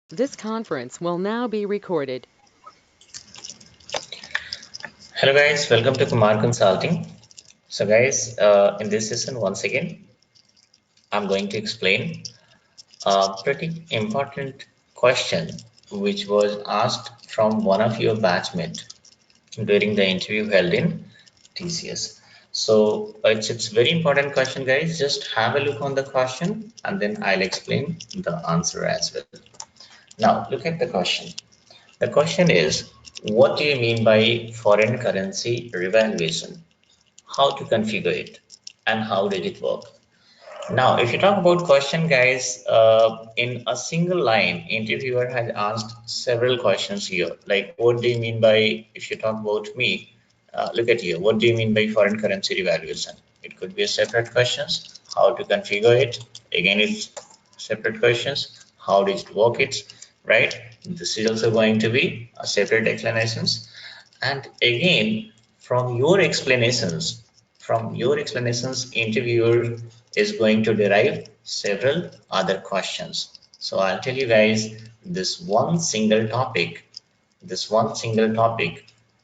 This conference will now be recorded. Hello guys, welcome to Kumar Consulting. So guys, in this session once again, I'm going to explain a pretty important question which was asked from one of your batchmates during the interview held in TCS. So it's very important question guys. Just have a look on the question and then I'll explain the answer as well. Now look at the question. The question is, what do you mean by foreign currency revaluation? How to configure it, and how did it work? Now, if you talk about question, guys, in a single line, interviewer has asked several questions here. Like, what do you mean by, if you talk about me, look at here, what do you mean by foreign currency revaluation? It could be a separate questions. How to configure it? Again, it's separate questions. How does it work? It right? This is also going to be a separate explanations. And again, from your explanations, interviewer is going to derive several other questions. So I'll tell you guys, this one single topic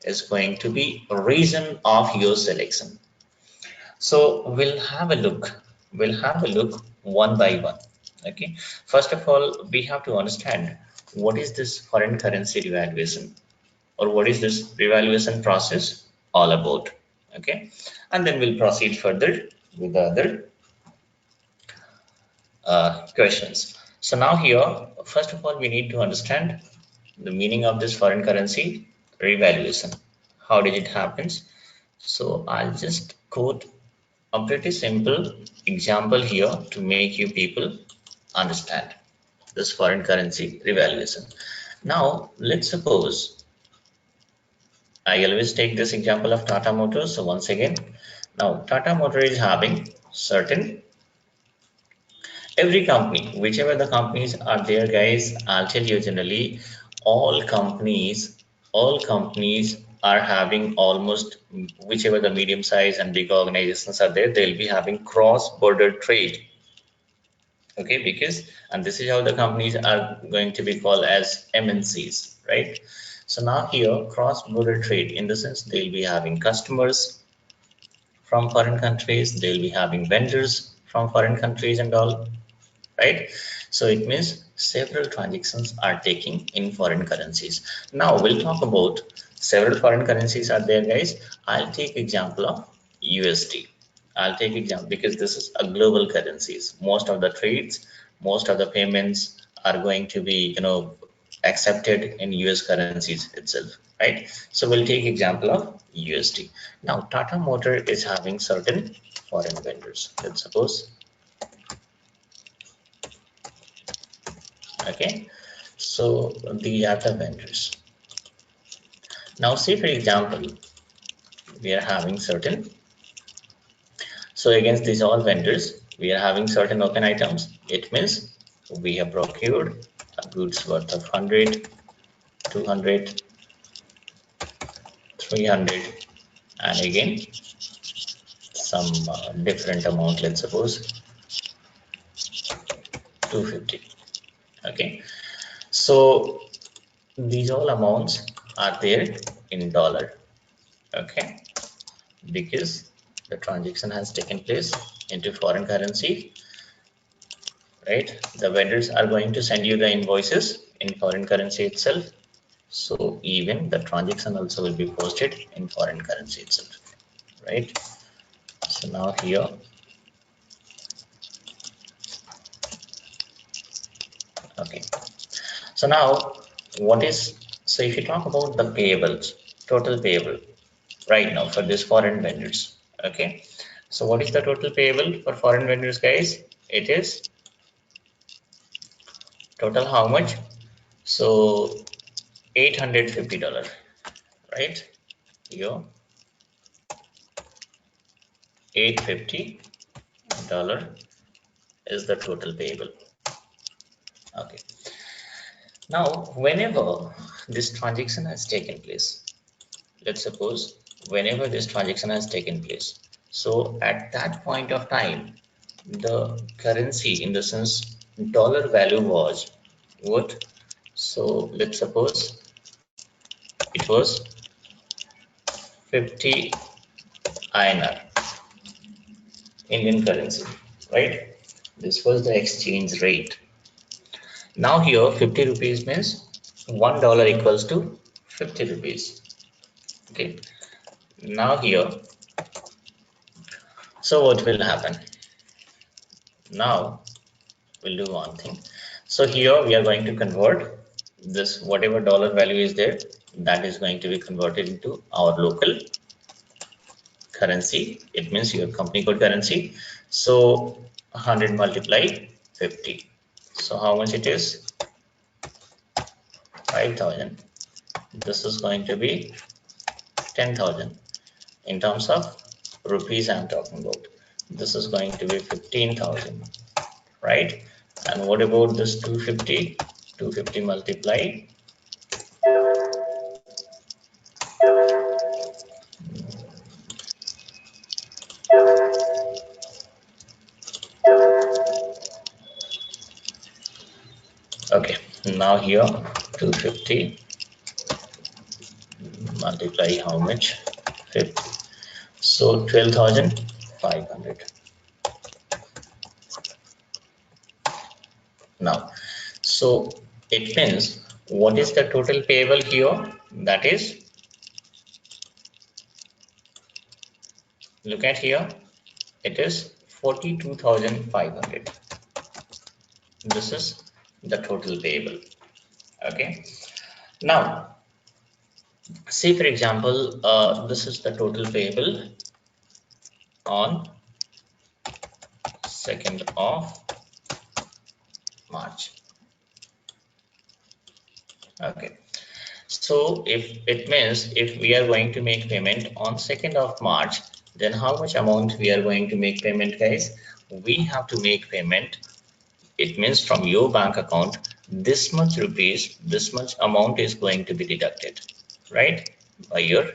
is going to be a reason of your selection. So we'll have a look one by one. Okay, first of all, we have to understand what is this foreign currency revaluation, or what is this revaluation process all about. Okay, and then we'll proceed further with the other questions. So now here, first of all, we need to understand the meaning of this foreign currency revaluation. How did it happen? So I'll just quote a pretty simple example here to make you people understand this foreign currency revaluation. Now let's suppose I always take this example of Tata Motors. So once again, now Tata Motor is having certain, every company, whichever the companies are there, guys, I'll tell you generally, all companies are having almost, whichever the medium size and big organizations are there, they'll be having cross-border trade. Okay, because, and this is how the companies are going to be called as MNCs, right? So now here, cross-border trade, in the sense they'll be having customers from foreign countries, they'll be having vendors from foreign countries and all, right? So it means several transactions are taking in foreign currencies. Now we'll talk about several foreign currencies are there, guys. I'll take example of USD. I'll take example because this is a global currencies. Most of the trades, most of the payments are going to be, accepted in US currencies itself, right? So we'll take example of USD. Now Tata Motor is having certain foreign vendors. Let's suppose, okay, so these are the vendors. Now say for example, we are having certain, so against these all vendors, we are having certain open items. It means we have procured a goods worth of 100, 200, 300, and again some different amount, let's suppose 250. Okay, so these all amounts are there in dollar. Okay, because the transaction has taken place into foreign currency, right? The vendors are going to send you the invoices in foreign currency itself. So even the transaction also will be posted in foreign currency itself, right? So now here, okay. So now what is, so if you talk about the payables, total payable right now for this foreign vendors, okay. So what is the total payable for foreign vendors, guys? It is total how much? So $850, right? Here, $850 is the total payable. Okay. Now, whenever this transaction has taken place, let's suppose whenever this transaction has taken place, so at that point of time, the currency, in the sense dollar value was what? So let's suppose it was 50 INR, Indian currency, right? This was the exchange rate. Now here 50 rupees means $1 equals to 50 rupees. Okay. Now here, so what will happen? Now we'll do one thing. So here we are going to convert this, whatever dollar value is there, that is going to be converted into our local currency. It means your company code currency. So 100 multiply 50. So how much it is? 5,000. This is going to be 10,000. In terms of rupees I'm talking about. This is going to be 15,000, right? And what about this 250? 250 multiply. Okay, now here 250 multiply how much? 50. So 12,500. Now, so it means what is the total payable here? That is, look at here, it is 42,500. This is the total payable. Okay. Now, say for example, this is the total payable on 2nd of March. Okay. So if it means if we are going to make payment on 2nd of March, then how much amount we are going to make payment, guys? We have to make payment. It means from your bank account, this much rupees, this much amount is going to be deducted, right? By your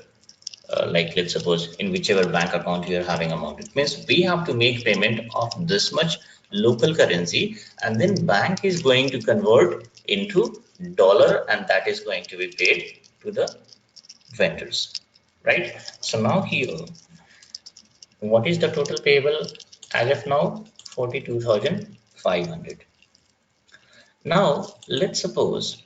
like let's suppose in whichever bank account you are having amount. It means we have to make payment of this much local currency, and then bank is going to convert into dollar, and that is going to be paid to the vendors, right? So now here, what is the total payable as of now? 42,500. Now let's suppose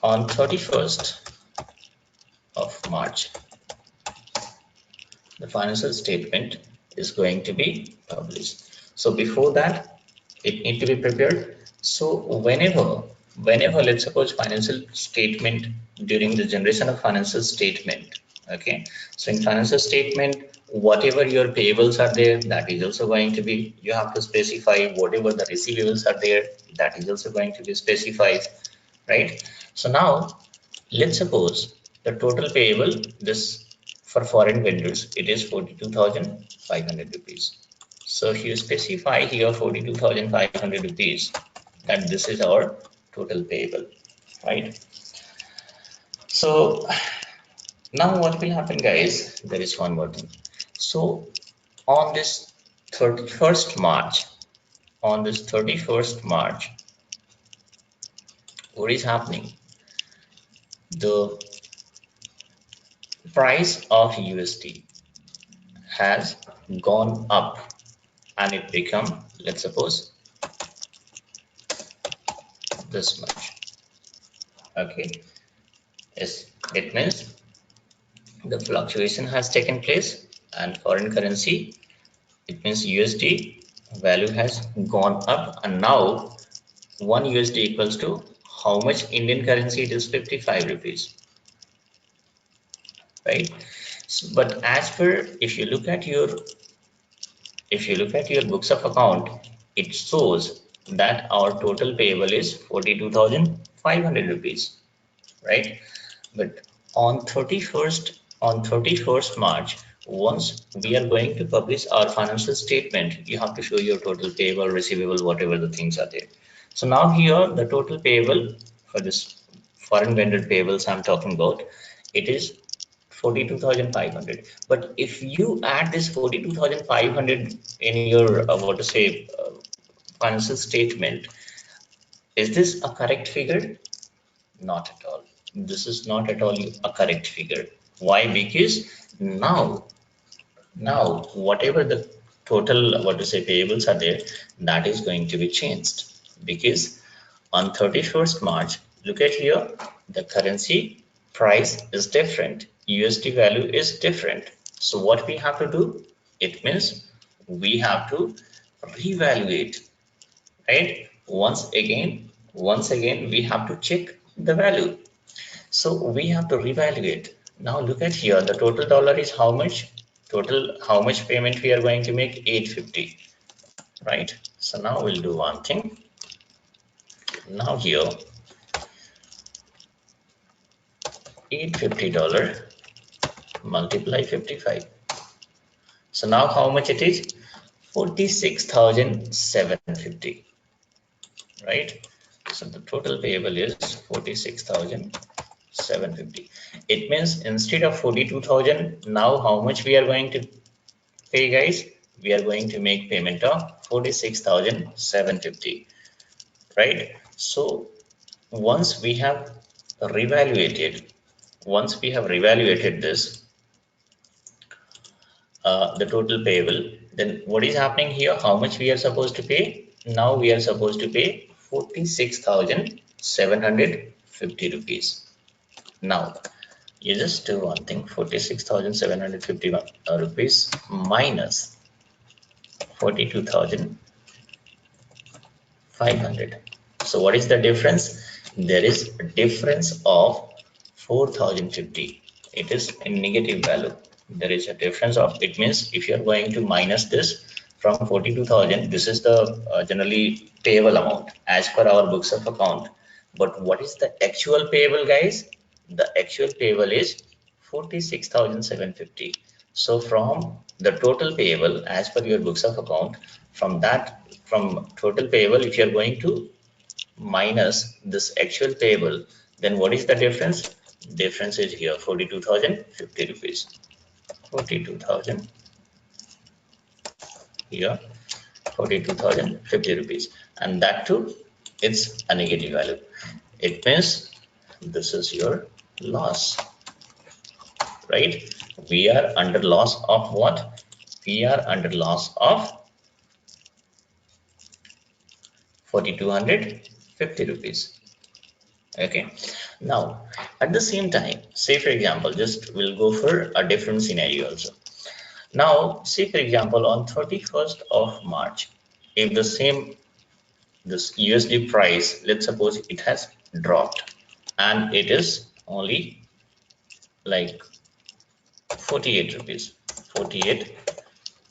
on 31st of March, the financial statement is going to be published. So before that, it need to be prepared. So whenever let's suppose financial statement, during the generation of financial statement, okay, so in financial statement, whatever your payables are there, that is also going to be, you have to specify. Whatever the receivables are there, that is also going to be specified, right? So now let's suppose the total payable, this for foreign vendors, it is 42,500 rupees. So if you specify here 42,500 rupees, that this is our total payable, right? So now what will happen, guys? There is one more thing. So on this 31st March, what is happening? The price of USD has gone up and it become, let's suppose, this much. Okay, yes, it means the fluctuation has taken place, and foreign currency, it means USD value has gone up, and now 1 USD equals to how much Indian currency? It is 55 rupees, right? So, but as per, if you look at your books of account, it shows that our total payable is 42,500 rupees, right? But on 31st March, once we are going to publish our financial statement, you have to show your total payable, receivable, whatever the things are there. So now here the total payable for this foreign vendor payables I'm talking about, it is 42,500. But if you add this 42,500 in your what to say financial statement, is this a correct figure? Not at all. This is not at all a correct figure. Why? Because now whatever the total what to say payables are there, that is going to be changed, because on 31st March, look at here, the currency price is different, USD value is different. So what we have to do, it means we have to revaluate, right? Once again we have to check the value. So we have to revaluate. Now look at here, the total dollar is how much? Total how much payment we are going to make? 850, right? So now we'll do one thing. Now here, $850 multiply 55. So now how much it is? 46,750, right? So the total payable is 46,750. It means instead of 42,000, now how much we are going to pay, guys? We are going to make payment of 46,750, right? So once we have revaluated this, the total payable, then what is happening here? How much we are supposed to pay? Now we are supposed to pay 46,750 rupees. Now you just do one thing, 46,750 rupees minus 42,500. So what is the difference? There is a difference of 4,050. It is a negative value. There is a difference of, it means if you are going to minus this from 42,000, this is the generally payable amount as per our books of account. But what is the actual payable, guys? The actual payable is 46,750. So from the total payable as per your books of account, from total payable, if you are going to minus this actual payable, then what is the difference? Difference is here 42,050 rupees. 42,000 here, 42,050 rupees, and that too it's a negative value. It means this is your loss, right? We are under loss of what? We are under loss of 4,250 rupees. Okay, now at the same time, say for example, just we'll go for a different scenario also. Now say for example on 31st of March, if this USD price, let's suppose it has dropped and it is only like 48 rupees, 48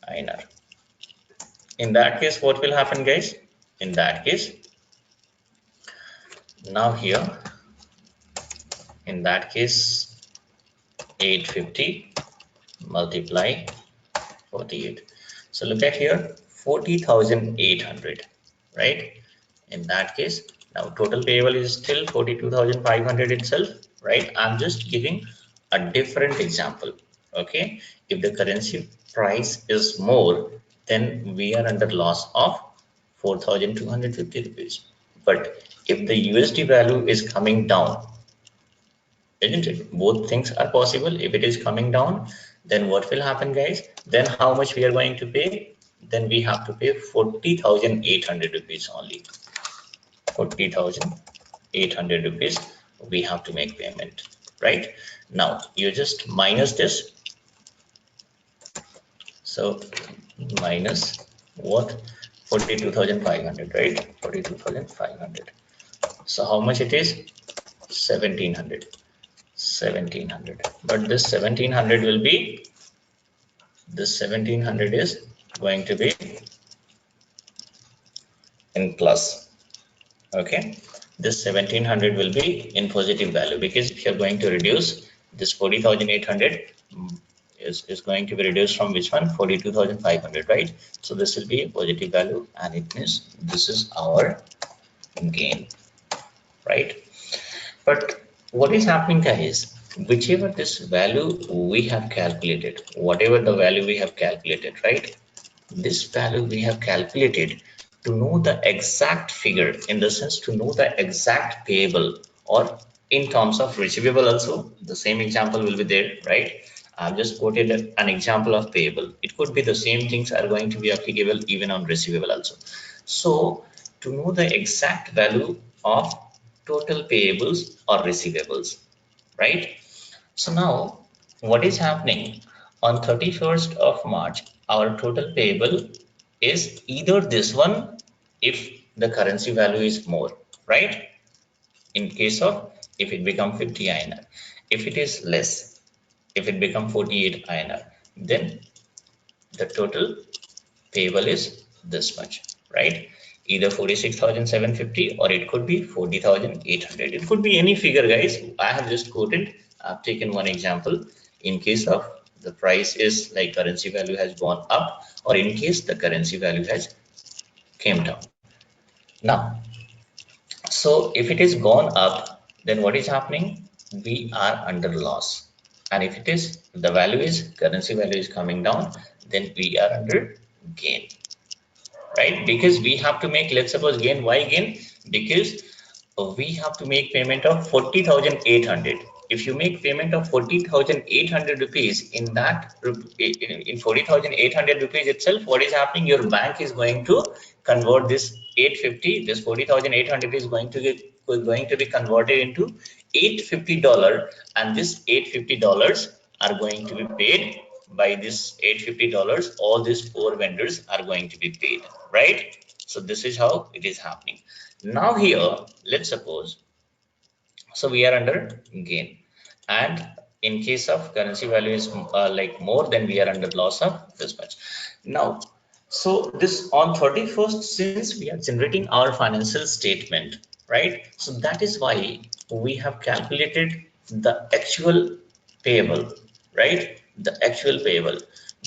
INR. In that case, what will happen, guys? In that case, now here, in that case, 850 multiply 48. So look at here, 40,800, right? In that case, now total payable is still 42,500 itself, right? I'm just giving a different example. Okay, if the currency price is more, then we are under loss of 4,250 rupees. But if the USD value is coming down, isn't it? Both things are possible. If it is coming down, then what will happen, guys? Then how much we are going to pay? Then we have to pay 40,800 rupees only. 40,800 rupees we have to make payment, right? Now you just minus this. So minus what? 42,500, right? 42,500. So how much it is? 1,700. 1,700. But this 1,700 will be, this 1,700 is going to be in plus. Okay, this 1,700 will be in positive value, because if you're going to reduce this 40,800 is going to be reduced from which one? 42,500, right? So this will be a positive value, and it means this is our gain, right? But what is happening, guys? whichever this value we have calculated, whatever the value we have calculated, right? This value we have calculated to know the exact figure, in the sense to know the exact payable, or in terms of receivable also, the same example will be there, right? I've just quoted an example of payable. It could be the same things are going to be applicable even on receivable also. So to know the exact value of total payables or receivables, right? So now what is happening on 31st of March, our total payable is either this one if the currency value is more, right? In case of if it become 50 INR, if it is less, if it become 48 INR, then the total payable is this much, right? Either 46,750 or it could be 40,800. It could be any figure, guys. I have just quoted, I've taken one example in case of the price is like currency value has gone up, or in case the currency value has came down. Now, so if it is gone up, then what is happening? We are under loss. And if it is the value is currency value is coming down, then we are under gain, right? Because we have to make, let's suppose gain, why gain? Because we have to make payment of 40,800. If you make payment of 40,800 rupees, in that in 40,800 rupees itself, what is happening? Your bank is going to convert this 850, this 40,800 is going to be converted into $850, and this $850 are going to be paid by this $850. All these four vendors are going to be paid, right? So this is how it is happening. Now here, let's suppose, so we are under gain, and in case of currency value is like more, then we are under loss of this much. Now, so this on 31st, since we are generating our financial statement, right? So that is why we have calculated the actual payable, right? The actual payable.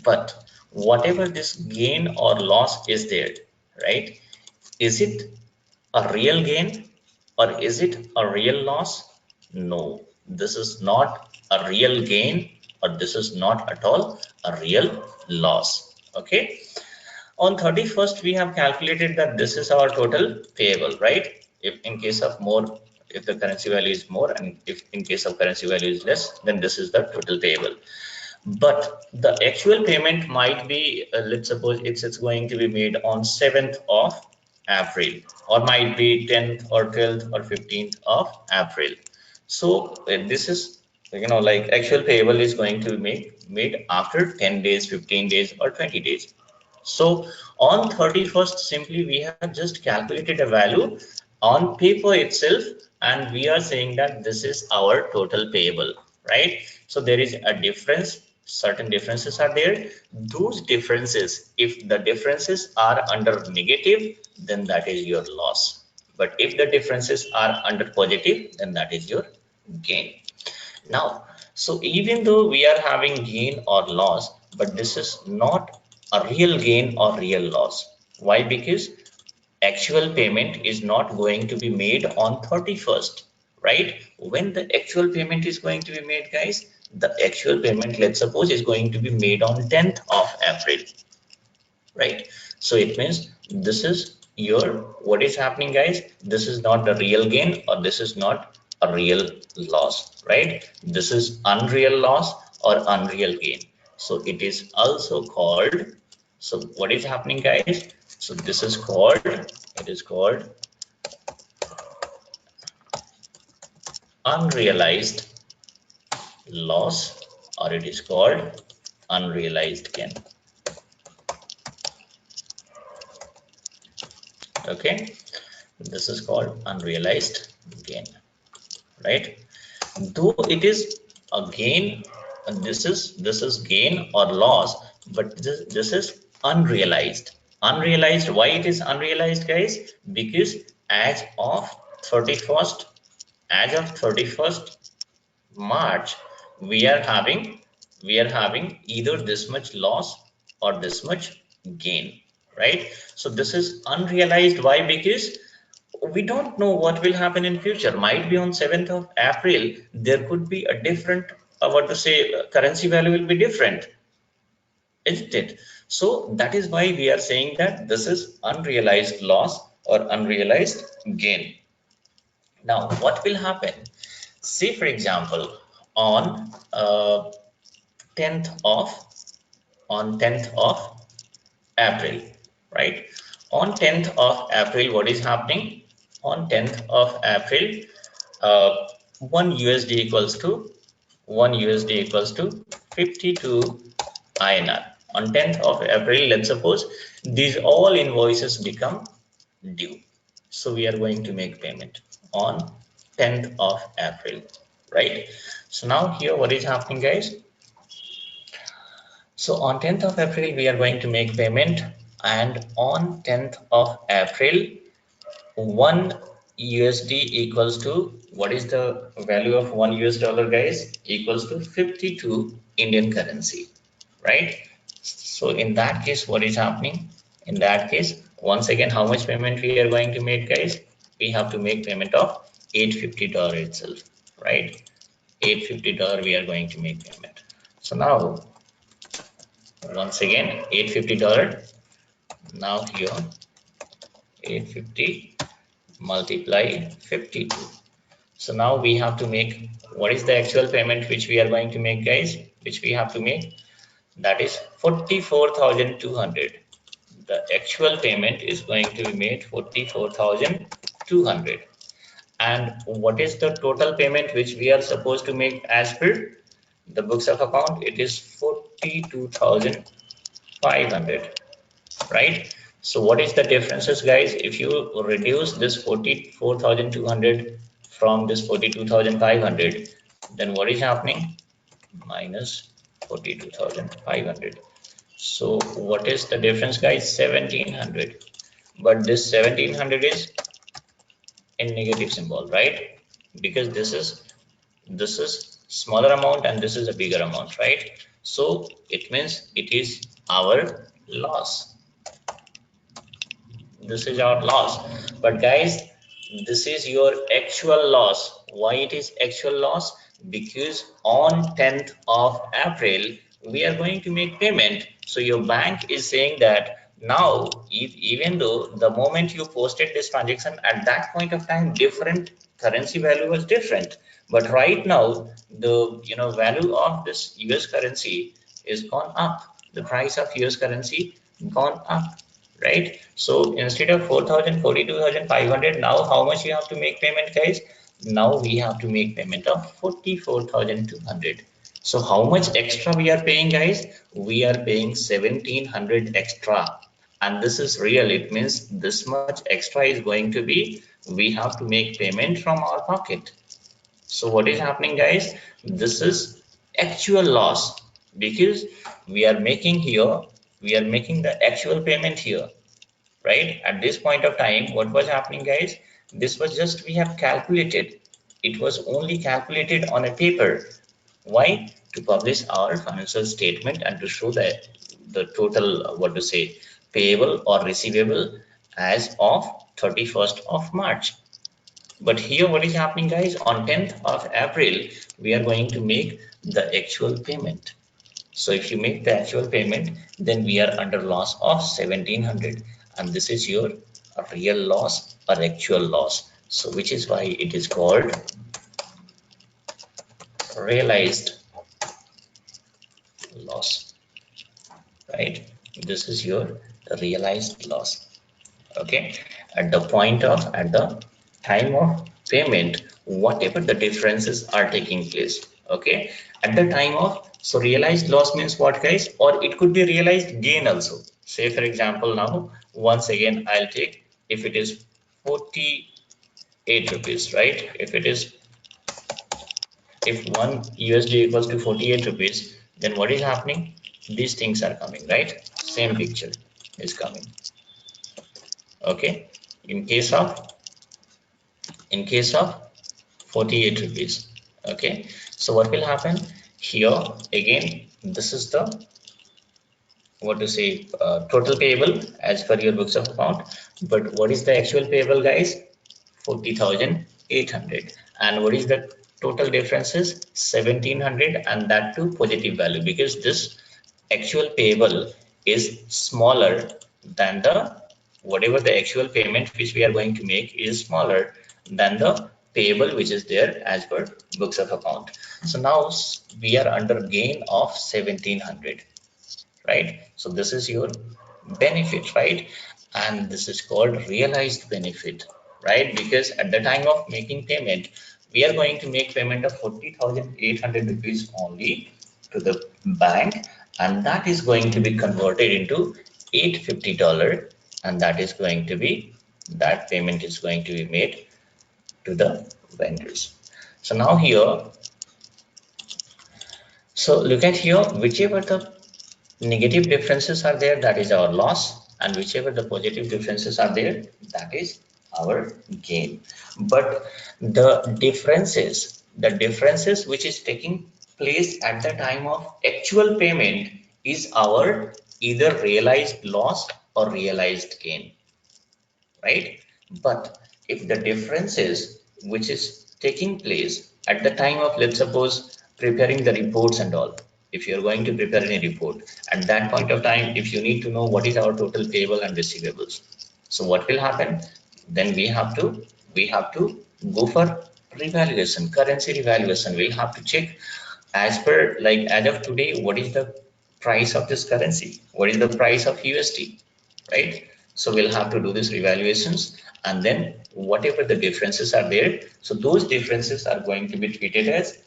But whatever this gain or loss is there, right? Is it a real gain or is it a real loss? No, this is not a real gain, or this is not at all a real loss. Okay. On 31st, we have calculated that this is our total payable, right? If in case of more, if the currency value is more, and if in case of currency value is less, then this is the total payable. But the actual payment might be, let's suppose it's going to be made on 7th of April, or might be 10th or 12th or 15th of April. So this is, like actual payable is going to be made after 10 days, 15 days, or 20 days. So on 31st, simply we have just calculated a value on paper itself, and we are saying that this is our total payable, right? So there is a difference, certain differences are there. Those differences, if the differences are under negative, then that is your loss. But if the differences are under positive, then that is your gain. Now, so even though we are having gain or loss, but this is not a real gain or real loss. Why? Because actual payment is not going to be made on 31st, right? When the actual payment is going to be made, guys, the actual payment, let's suppose, is going to be made on 10th of April, right? So it means this is your, what is happening, guys? This is not a real gain, or this is not a real loss, right? This is unreal loss or unreal gain. So it is also called, so what is happening, guys? So this is called, it is called unrealized loss, or it is called unrealized gain. Okay, this is called unrealized gain, right? Though it is a gain, this is gain or loss, but this is unrealized. Unrealized, why it is unrealized, guys? Because as of 31st, as of 31st March, we are having either this much loss or this much gain, right? So this is unrealized. Why? Because We don't know what will happen in future. Might be on 7th of April there could be a different what to say currency value will be different, isn't it? So that is why we are saying that this is unrealized loss or unrealized gain. Now what will happen? Say for example on 10th of on 10th of April, right? On 10th of April, what is happening? On 10th of April, uh, 1 USD equals to 1 USD equals to 52 INR. On 10th of April, let's suppose these all invoices become due. So we are going to make payment on 10th of April, right? So now here what is happening, guys? So on 10th of April, we are going to make payment, and on 10th of April, 1 USD equals to, what is the value of 1 US dollar, guys? Equals to 52 Indian currency, right? So in that case, what is happening? In that case, once again, how much payment we are going to make, guys? We have to make payment of $850 itself, right? $850 we are going to make payment. So now once again $850. Now here 850 multiply 52. So now we have to make, what is the actual payment which we are going to make, guys? Which we have to make, that is 44,200. The actual payment is going to be made 44,200. And what is the total payment which we are supposed to make as per the books of account? It is 42,500, right? So what is the differences, guys? If you reduce this 44,200 from this 42,500, then what is happening? Minus 42,500. So what is the difference, guys? 1,700. But this 1,700 is in negative symbol, right? Because this is smaller amount and this is a bigger amount, right? So it means it is our loss. This is our loss. But guys, this is your actual loss. Why it is actual loss? Because on 10th of April we are going to make payment. So your bank is saying that now, if, even though the moment you posted this transaction, at that point of time different currency value was different, but right now the value of this US currency is gone up. The price of US currency gone up, right? So instead of 4,000, 42,500, now how much you have to make payment, guys? Now we have to make payment of 44,200. So how much extra we are paying, guys? We are paying 1,700 extra, and this is real. It means this much extra is going to be, we have to make payment from our pocket. So what is happening, guys? This is actual loss, because we are making here, we are making the actual payment here, right? At this point of time, what was happening, guys? This was just, we have calculated. It was only calculated on a paper. Why? To publish our financial statement and to show that the total, what to say, payable or receivable as of 31st of March. But here what is happening, guys? On 10th of April, we are going to make the actual payment. So if you make the actual payment, then we are under loss of 1,700, and this is your real loss or actual loss. So which is why it is called realized loss, right? This is your realized loss. Okay, at the time of payment, whatever the differences are taking place, okay, at the time of, so realized loss means what, guys? Or it could be realized gain also. Say for example, now once again I'll take, if it is 48 rupees, right? If 1 USD equals to 48 rupees, then what is happening? These things are coming, right? Same picture is coming. Okay, in case of 48 rupees. Okay, so what will happen here? Again, this is the, what to say, total payable as per your books of account. But what is the actual payable, guys? 40,800. And what is the total difference is 1,700, and that too positive value, because this actual payable is smaller than the whatever the actual payment which we are going to make is smaller than the payable which is there as per books of account. So now we are under gain of 1,700, right? So this is your benefit, right? And this is called realized benefit, right? Because at the time of making payment, we are going to make payment of 40,800 rupees only to the bank, and that is going to be converted into $850, and that is going to be that payment is going to be made to the vendors. So now here, so look at here, whichever the negative differences are there, that is our loss, and whichever the positive differences are there, that is our gain. But the differences which is taking place at the time of actual payment is our either realized loss or realized gain, right? But if the differences which is taking place at the time of, let's suppose, preparing the reports and all, if you're going to prepare any report, at that point of time, if you need to know what is our total payable and receivables, so what will happen? Then we have to go for revaluation, currency revaluation. We'll have to check as per, like, as of today, what is the price of this currency? What is the price of USD? Right? So we'll have to do this revaluations, and then whatever the differences are there, so those differences are going to be treated as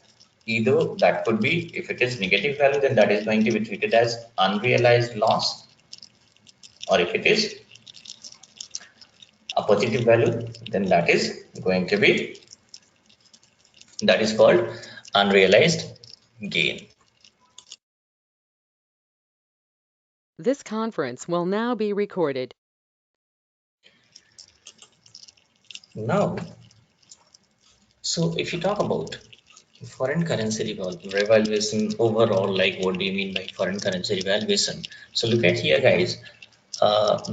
either, that could be, if it is negative value, then that is going to be treated as unrealized loss, or if it is a positive value, then that is going to be, that is called unrealized gain. This conference will now be recorded. Now, so if you talk about foreign currency revaluation overall, like what do you mean by foreign currency revaluation? So look at here, guys.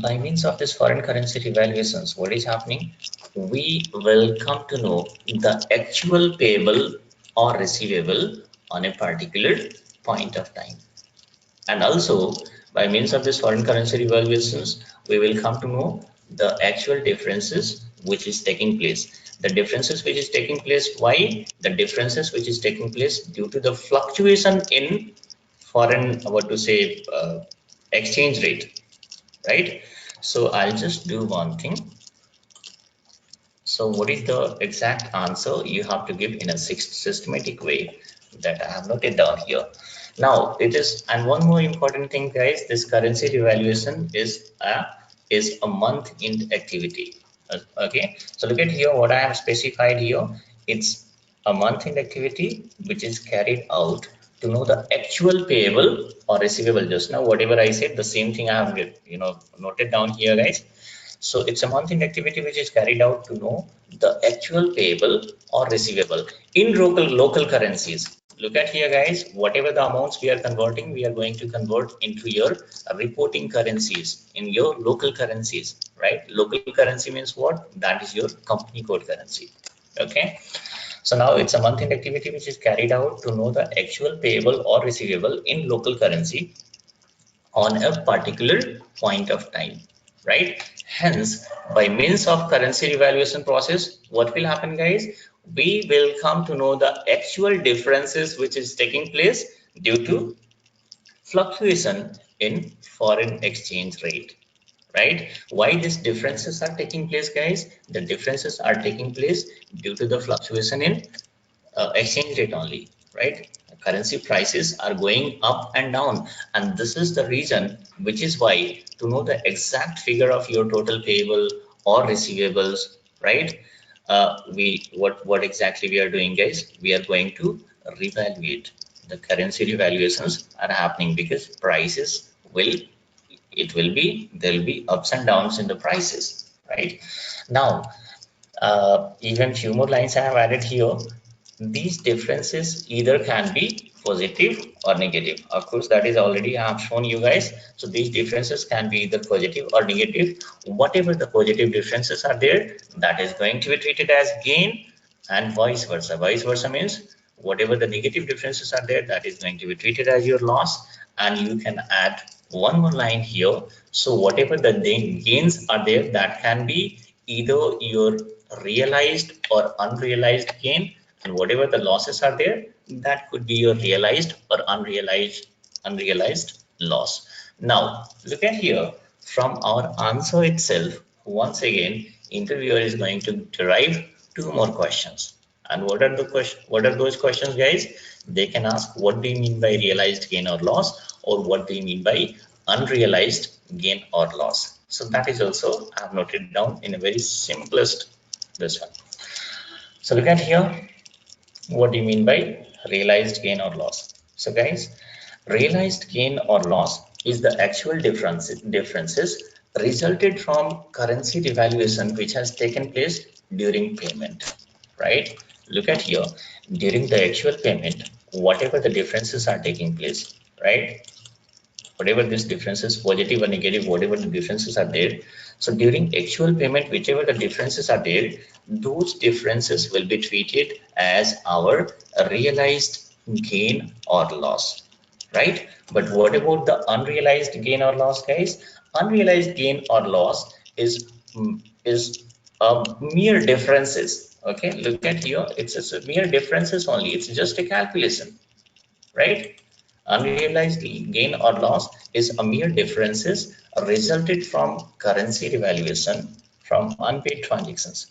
By means of this foreign currency revaluations, what is happening? We will come to know the actual payable or receivable on a particular point of time. And also, by means of this foreign currency revaluations, we will come to know the actual differences which is taking place. The differences which is taking place, why? The differences which is taking place due to the fluctuation in foreign, what to say, exchange rate, right? So I'll just do one thing. So what is the exact answer? You have to give in a systematic way that I have noted down here. Now it is, and one more important thing, guys, this currency devaluation is a month in activity. Okay, so look at here what I have specified here. It's a month in activity which is carried out to know the actual payable or receivable. Just now, whatever I said, the same thing I have noted down here, guys. So it's a month-end activity which is carried out to know the actual payable or receivable in local currencies. Look at here, guys, whatever the amounts we are converting, we are going to convert into your reporting currencies in your local currencies, right? Local currency means what? That is your company code currency. Okay. So now it's a month-end activity which is carried out to know the actual payable or receivable in local currency on a particular point of time, right? Hence, by means of currency revaluation process, what will happen, guys? We will come to know the actual differences which is taking place due to fluctuation in foreign exchange rate, right? Why these differences are taking place, guys? The differences are taking place due to the fluctuation in exchange rate only, right? Currency prices are going up and down, and this is the reason, which is why to know the exact figure of your total payable or receivables, right? What exactly we are doing, guys? We are going to revaluate. The currency revaluations are happening because prices will, it will be, there will be ups and downs in the prices, right? Now, even few more lines I have added here. These differences either can be positive or negative. Of course, that is already I have shown you guys. So these differences can be either positive or negative. Whatever the positive differences are there, that is going to be treated as gain, and vice versa. Vice versa means whatever the negative differences are there, that is going to be treated as your loss. And you can add one more line here. So whatever the gains are there, that can be either your realized or unrealized gain, and whatever the losses are there, that could be your realized or unrealized loss. Now look at here, from our answer itself, once again interviewer is going to derive two more questions. And what are those questions, guys? They can ask, what do you mean by realized gain or loss, or what do you mean by unrealized gain or loss? So that is also I have noted down in a very simplest this one. So look at here, what do you mean by realized gain or loss? So guys, realized gain or loss is the actual differences resulted from currency devaluation which has taken place during payment, right? Look at here, during the actual payment, whatever the differences are taking place, right? Whatever these differences, positive or negative, whatever the differences are there. So during actual payment, whichever the differences are there, those differences will be treated as our realized gain or loss, right? But what about the unrealized gain or loss, guys? Unrealized gain or loss is mere differences. Okay, look at here, it's just a mere differences only. It's just a calculation, right? Unrealized gain or loss is a mere differences resulted from currency revaluation from unpaid transactions,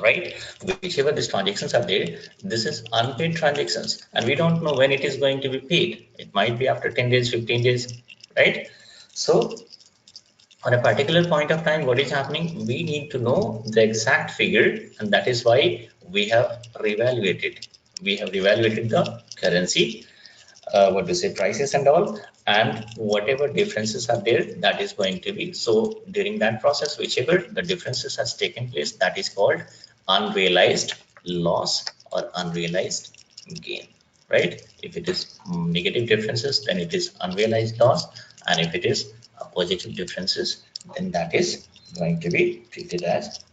right? Whichever these transactions are there, this is unpaid transactions, and we don't know when it is going to be paid. It might be after 10 days, 15 days, right? So on a particular point of time, what is happening? We need to know the exact figure, and that is why we have revaluated. We have revaluated the currency, what to say, prices and all, and whatever differences are there, that is going to be, so during that process, whichever the differences has taken place, that is called unrealized loss or unrealized gain, right? If it is negative differences, then it is unrealized loss, and if it is positive differences, then that is going to be treated as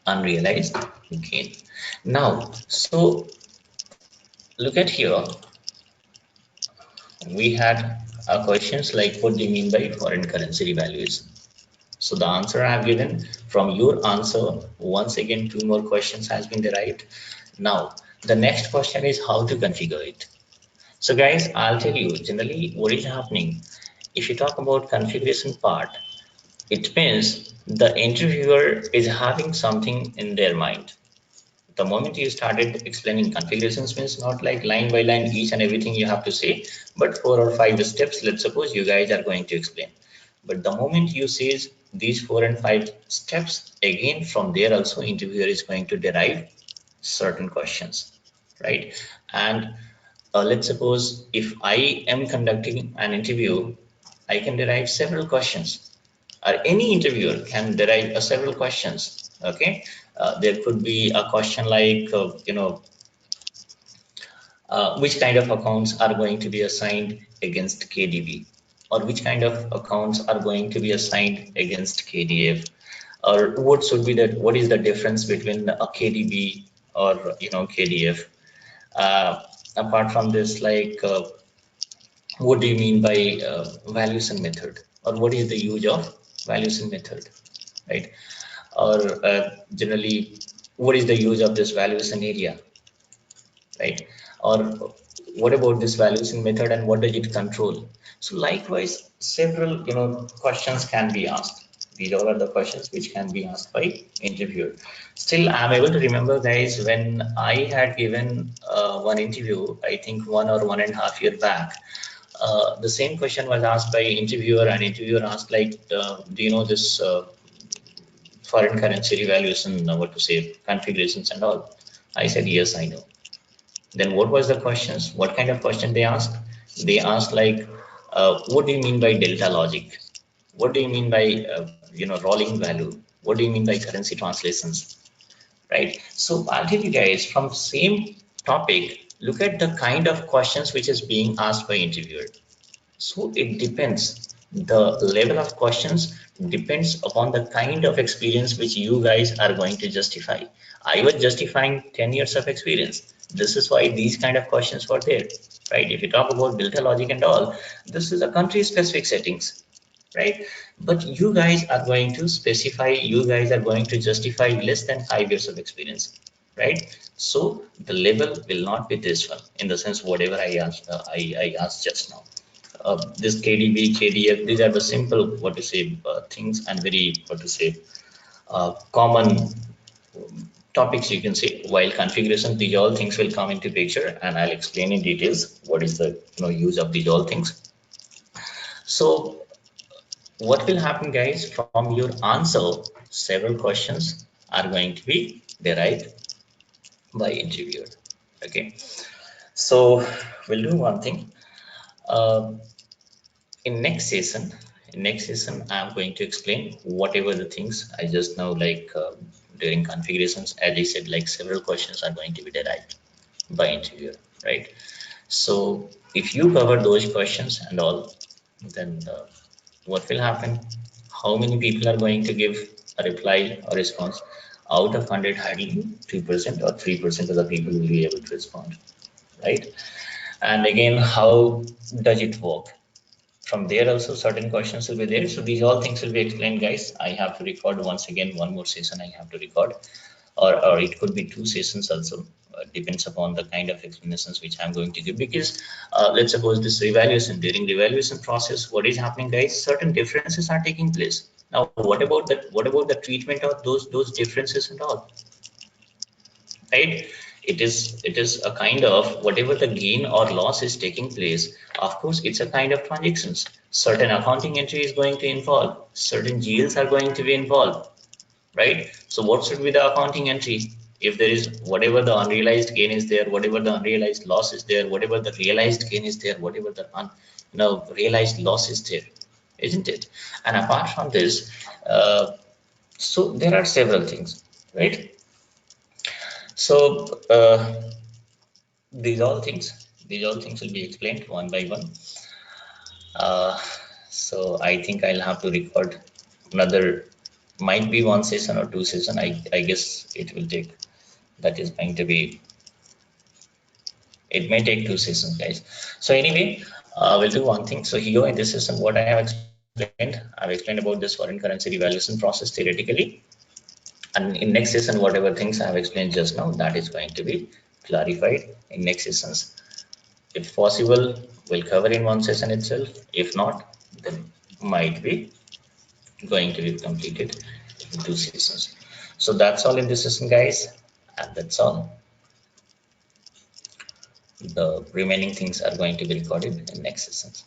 unrealized gain. Now, so look at here, we had questions like, what do you mean by foreign currency revaluation? So the answer I have given, from your answer, once again, two more questions has been derived. Now, the next question is how to configure it. So guys, I'll tell you generally what is happening. If you talk about configuration part, it means the interviewer is having something in their mind. The moment you started explaining configurations, means not like line by line each and everything you have to say, but 4 or 5 steps, let's suppose you guys are going to explain. But the moment you say these 4 and 5 steps, again from there also interviewer is going to derive certain questions, right? And let's suppose if I am conducting an interview, I can derive several questions, or any interviewer can derive several questions. Okay, there could be a question like, which kind of accounts are going to be assigned against KDB, or which kind of accounts are going to be assigned against KDF, or what is the difference between a KDB or KDF. Apart from this, like, what do you mean by valuation method, or what is the use of valuation method, right? Or generally, what is the use of this valuation area, right? Or what about this valuation method and what does it control? So likewise, several questions can be asked. These all are the questions which can be asked by interviewer. Still, I'm able to remember, guys, when I had given one interview, I think 1 or 1.5 years back. The same question was asked by interviewer, and interviewer asked like, do you know this foreign currency revaluation, what to say, configurations and all? I said, yes, I know. Then what was the questions? What kind of question they asked? They asked like, what do you mean by delta logic? What do you mean by rolling value? What do you mean by currency translations? Right? So I'll tell you guys from same topic. look at the kind of questions which is being asked by interviewer. So it depends. The level of questions depends upon the kind of experience which you guys are going to justify. I was justifying 10 years of experience. This is why these kind of questions were there, right? If you talk about delta logic and all, this is a country specific settings, right? But you guys are going to specify, you guys are going to justify less than 5 years of experience, right? So the level will not be this one in the sense whatever I asked, I asked just now. This KDB, KDF, these are the simple, what to say, things and very, what to say, common topics you can say. While configuration, these all things will come into picture and I'll explain in details what is the use of these all things. So what will happen guys, from your answer, several questions are going to be derived by interviewer. Okay, so we'll do one thing. Uh, in next session I'm going to explain whatever the things I just know, like during configurations, as I said, like several questions are going to be derived by interviewer, right? So if you cover those questions and all, then what will happen, how many people are going to give a reply or response? Out of 100, hardly 2% or 3% of the people will be able to respond, right? And again, how does it work? From there also certain questions will be there. So these all things will be explained guys. I have to record once again, one more session I have to record, or it could be two sessions also. Depends upon the kind of explanations which I'm going to give, because let's suppose this revaluation, during revaluation process, what is happening guys, certain differences are taking place. Now what about that, what about the treatment of those differences and all, right? It is a kind of whatever the gain or loss is taking place. Of course it's a kind of transactions, certain accounting entry is going to involve, certain GLs are going to be involved, right? So what should be the accounting entry? If there is whatever the unrealized gain is there, whatever the unrealized loss is there, whatever the realized gain is there, whatever the realized loss is there, isn't it? And apart from this, so there are several things, right? So these all things will be explained one by one. uh, so I think I'll have to record another, might be one session or two session. I guess it will take, that is going to be, it may take two sessions guys. So anyway, we'll do one thing. So here in this session what I have explained, I've explained about this foreign currency revaluation process theoretically, and in next session whatever things I have explained just now, that is going to be clarified in next sessions. If possible, we'll cover in one session itself. If not, then might be going to be completed in two sessions. So that's all in this session, guys, and that's all. The remaining things are going to be recorded in next sessions.